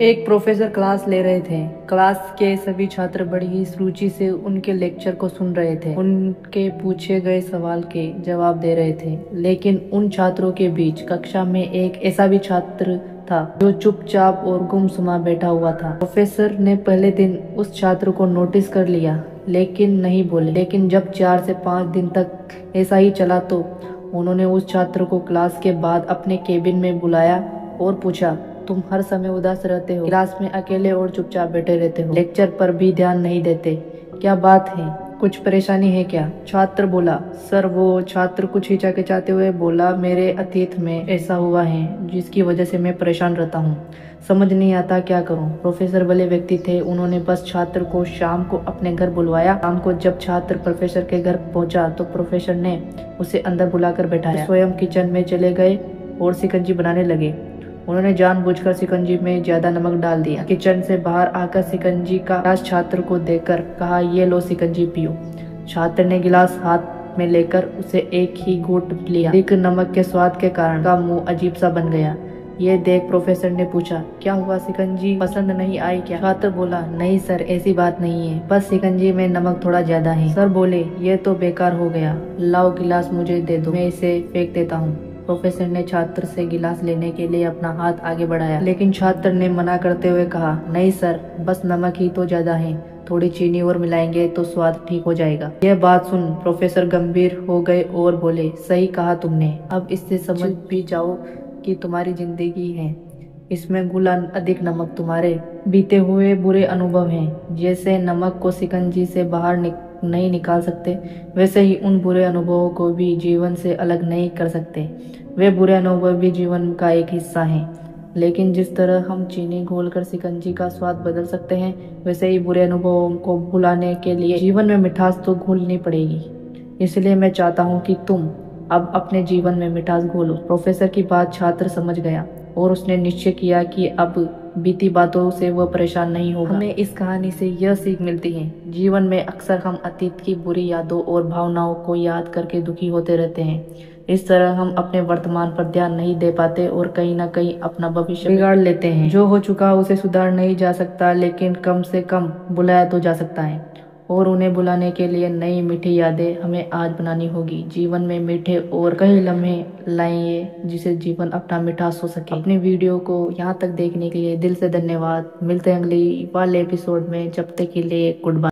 एक professor class ले रहे थे। क्लास के सभी छात्र बड़ी ही रुचि से उनके लेक्चर को सुन रहे थे। उनके पूछे गए सवाल के जवाब दे रहे थे। लेकिन उन छात्रों के बीच कक्षा में एक ऐसा भी छात्र था जो चुपचाप और गुमसुमा बैठा हुआ था। प्रोफेसर ने पहले दिन उस छात्र को नोटिस कर लिया लेकिन नहीं बोले। लेकिन जब 4 से 5 दिन तक ऐसा ही चला तो उन्होंने उस छात्र को क्लास के बाद अपने केबिन में बुलाया और पूछा, तुम हर समय उदास रहते हो, क्लास में अकेले और चुपचाप बैठे रहते हो, लेक्चर पर भी ध्यान नहीं देते, क्या बात है, कुछ परेशानी है क्या? छात्र बोला, सर वो छात्र कुछ हिचकिचाते हुए बोला, मेरे अतीत में ऐसा हुआ है जिसकी वजह से मैं परेशान रहता हूँ, समझ नहीं आता क्या करूं। प्रोफेसर भले व्यक्ति थे, उन्होंने बस छात्र को शाम को अपने घर बुलवाया। शाम को जब छात्र प्रोफेसर के घर पहुंचा तो प्रोफेसर ने उसे अंदर बुलाकर बैठाया। स्वयं किचन में चले गए और शिकंजी बनाने लगे। उन्होंने जानबूझकर शिकंजी में ज्यादा नमक डाल दिया। किचन से बाहर आकर शिकंजी का गिलास छात्र को देकर कहा, ये लो शिकंजी पियो। छात्र ने गिलास हाथ में लेकर उसे एक ही घूंट लिया। अधिक नमक के स्वाद के कारण का मुंह अजीब सा बन गया। ये देख प्रोफेसर ने पूछा, क्या हुआ, शिकंजी पसंद नहीं आई क्या? छात्र बोला, नहीं सर, ऐसी बात नहीं है, बस शिकंजी में नमक थोड़ा ज्यादा है। सर बोले, ये तो बेकार हो गया, लाओ गिलास मुझे दे दो, मैं इसे फेंक देता हूँ। प्रोफेसर ने छात्र से गिलास लेने के लिए अपना हाथ आगे बढ़ाया, लेकिन छात्र ने मना करते हुए कहा, नहीं सर, बस नमक ही तो ज्यादा है, थोड़ी चीनी और मिलाएंगे तो स्वाद ठीक हो जाएगा। यह बात सुन प्रोफेसर गंभीर हो गए और बोले, सही कहा तुमने, अब इससे समझ भी जाओ कि तुम्हारी जिंदगी है, इसमें घुला अधिक नमक तुम्हारे बीते हुए बुरे अनुभव हैं। जैसे नमक को शिकंजी से बाहर नहीं निकाल सकते, वैसे ही उन बुरे अनुभवों को भी जीवन से अलग नहीं कर सकते। वे बुरे अनुभव भी जीवन का एक हिस्सा हैं। लेकिन जिस तरह हम चीनी घोलकर शिकंजी का स्वाद बदल सकते हैं, वैसे ही बुरे अनुभवों को भुलाने के लिए जीवन में मिठास तो घोलनी पड़ेगी। इसलिए मैं चाहता हूँ कि तुम अब अपने जीवन में मिठास घोलो। प्रोफेसर की बात छात्र समझ गया और उसने निश्चय किया कि अब बीती बातों से वह परेशान नहीं होगा। हमें इस कहानी से यह सीख मिलती है, जीवन में अक्सर हम अतीत की बुरी यादों और भावनाओं को याद करके दुखी होते रहते हैं। इस तरह हम अपने वर्तमान पर ध्यान नहीं दे पाते और कहीं ना कहीं अपना भविष्य बिगाड़ लेते हैं। जो हो चुका उसे सुधार नहीं जा सकता, लेकिन कम से कम बुलाया तो जा सकता है, और उन्हें बुलाने के लिए नई मीठी यादें हमें आज बनानी होगी। जीवन में मीठे और कई लम्हे लाएंगे जिसे जीवन अपना मिठास हो सके। अपनी वीडियो को यहाँ तक देखने के लिए दिल से धन्यवाद। मिलते हैं अगली वाले एपिसोड में, जब तक के लिए गुड बाय।